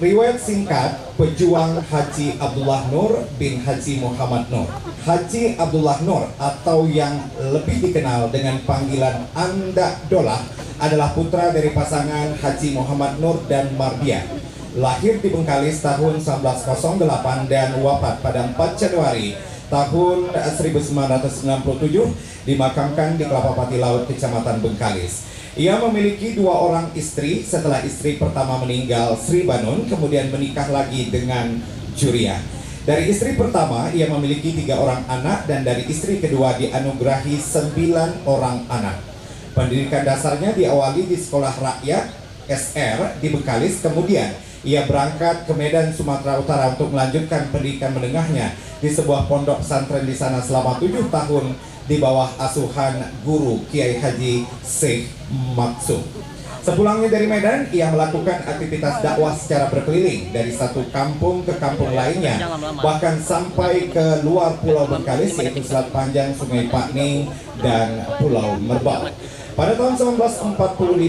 Riwayat singkat pejuang Haji Abdullah Nur bin Haji Muhammad Nur. Haji Abdullah Nur atau yang lebih dikenal dengan panggilan Anda Dolah adalah putra dari pasangan Haji Muhammad Nur dan Mardiah. Lahir di Bengkalis tahun 1908 dan wafat pada 4 Januari tahun 1997, dimakamkan di Kelapa Pati Laut, Kecamatan Bengkalis. Ia memiliki 2 orang istri. Setelah istri pertama meninggal, Sri Banun, kemudian menikah lagi dengan Juria. Dari istri pertama, ia memiliki 3 orang anak, dan dari istri kedua dianugerahi 9 orang anak. Pendidikan dasarnya diawali di Sekolah Rakyat SR di Bengkalis, kemudian ia berangkat ke Medan, Sumatera Utara untuk melanjutkan pendidikan menengahnya di sebuah pondok pesantren di sana selama 7 tahun di bawah asuhan guru Kiai Haji Syekh Maksum. Sepulangnya dari Medan, ia melakukan aktivitas dakwah secara berkeliling dari satu kampung ke kampung lainnya, bahkan sampai ke luar Pulau Bengkalis, yaitu Selat Panjang, Sungai Pakning, dan Pulau Merbau. Pada tahun 1945,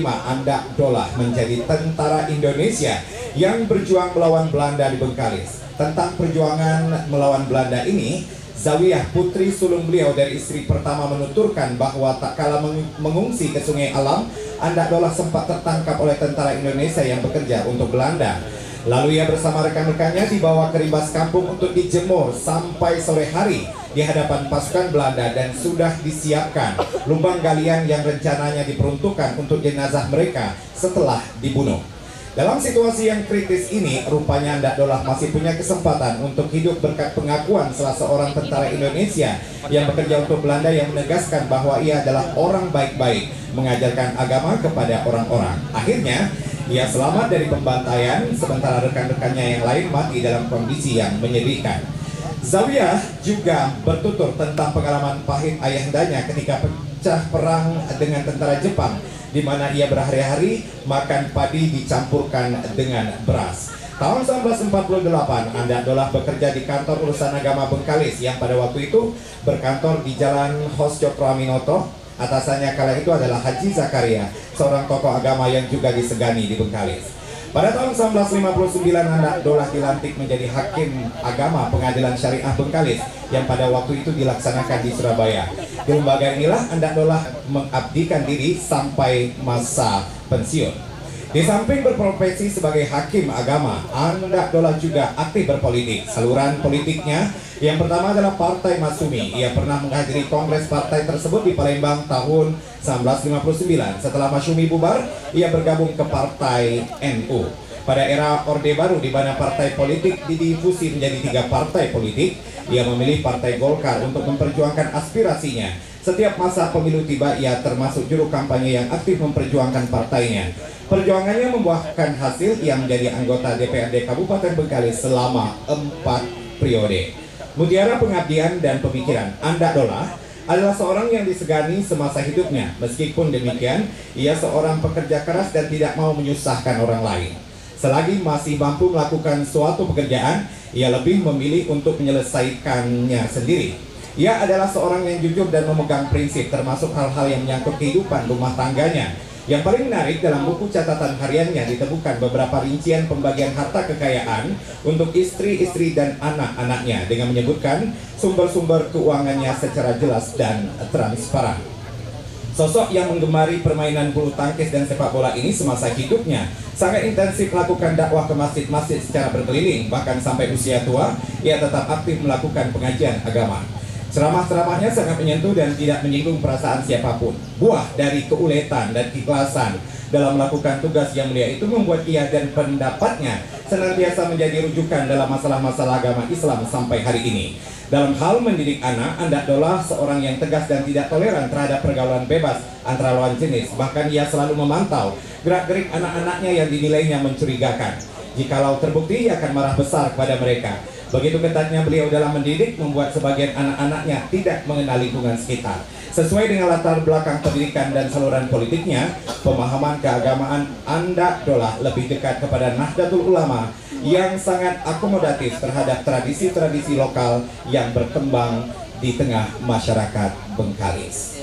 Anda Dolah menjadi tentara Indonesia yang berjuang melawan Belanda di Bengkalis. Tentang perjuangan melawan Belanda ini, Zawiyah, putri sulung beliau dari istri pertama, menuturkan bahwa tak kala mengungsi ke Sungai Alam, Anda Dolah sempat tertangkap oleh tentara Indonesia yang bekerja untuk Belanda. Lalu ia bersama rekan-rekannya dibawa ke Ribas Kampung untuk dijemur sampai sore hari di hadapan pasukan Belanda, dan sudah disiapkan lubang galian yang rencananya diperuntukkan untuk jenazah mereka setelah dibunuh. Dalam situasi yang kritis ini, rupanya Anda Dolah masih punya kesempatan untuk hidup berkat pengakuan salah seorang tentara Indonesia yang bekerja untuk Belanda, yang menegaskan bahwa ia adalah orang baik-baik, mengajarkan agama kepada orang-orang. Akhirnya, ia selamat dari pembantaian, sementara rekan-rekannya yang lain mati dalam kondisi yang menyedihkan. Zawiyah juga bertutur tentang pengalaman pahit ayahandanya ketika pecah perang dengan tentara Jepang, di mana ia berhari-hari makan padi dicampurkan dengan beras. Tahun 1948, Anda Dolah bekerja di kantor urusan agama Bengkalis, yang pada waktu itu berkantor di Jalan Hos Cokroaminoto. Atasannya kala itu adalah Haji Zakaria, seorang tokoh agama yang juga disegani di Bengkalis. Pada tahun 1959, Anda Dolah dilantik menjadi Hakim Agama Pengadilan Syariah Bengkalis, yang pada waktu itu dilaksanakan di Surabaya. Di lembaga inilah Anda Dolah mengabdikan diri sampai masa pensiun. Di samping berprofesi sebagai hakim agama, Anda Dolah juga aktif berpolitik. Saluran politiknya yang pertama adalah Partai Masyumi. Ia pernah menghadiri kongres partai tersebut di Palembang tahun 1959. Setelah Masyumi bubar, ia bergabung ke Partai NU. Pada era Orde Baru, di mana partai politik didifusi menjadi 3 partai politik, ia memilih Partai Golkar untuk memperjuangkan aspirasinya. Setiap masa pemilu tiba, ia termasuk juru kampanye yang aktif memperjuangkan partainya. Perjuangannya membuahkan hasil, ia menjadi anggota DPRD Kabupaten Bengkalis selama 4 periode. Mutiara pengabdian dan pemikiran, Anda Dolah adalah seorang yang disegani semasa hidupnya. Meskipun demikian, ia seorang pekerja keras dan tidak mau menyusahkan orang lain. Selagi masih mampu melakukan suatu pekerjaan, ia lebih memilih untuk menyelesaikannya sendiri. Ia adalah seorang yang jujur dan memegang prinsip, termasuk hal-hal yang menyangkut kehidupan rumah tangganya. Yang paling menarik, dalam buku catatan hariannya ditemukan beberapa rincian pembagian harta kekayaan untuk istri-istri dan anak-anaknya, dengan menyebutkan sumber-sumber keuangannya secara jelas dan transparan. Sosok yang menggemari permainan bulu tangkis dan sepak bola ini semasa hidupnya sangat intensif melakukan dakwah ke masjid-masjid secara berkeliling. Bahkan sampai usia tua, ia tetap aktif melakukan pengajian agama. Ceramah-ceramahnya sangat menyentuh dan tidak menyinggung perasaan siapapun. Buah dari keuletan dan keikhlasan dalam melakukan tugas yang mulia itu membuat ia dan pendapatnya senantiasa menjadi rujukan dalam masalah-masalah agama Islam sampai hari ini. Dalam hal mendidik anak, Anda Dolah seorang yang tegas dan tidak toleran terhadap pergaulan bebas antara lawan jenis. Bahkan ia selalu memantau gerak-gerik anak-anaknya yang dinilainya mencurigakan. Jikalau terbukti, ia akan marah besar kepada mereka. Begitu ketatnya beliau dalam mendidik, membuat sebagian anak-anaknya tidak mengenal lingkungan sekitar. Sesuai dengan latar belakang pendidikan dan saluran politiknya, pemahaman keagamaan Anda Dolah lebih dekat kepada Nahdlatul Ulama yang sangat akomodatif terhadap tradisi-tradisi lokal yang berkembang di tengah masyarakat Bengkalis.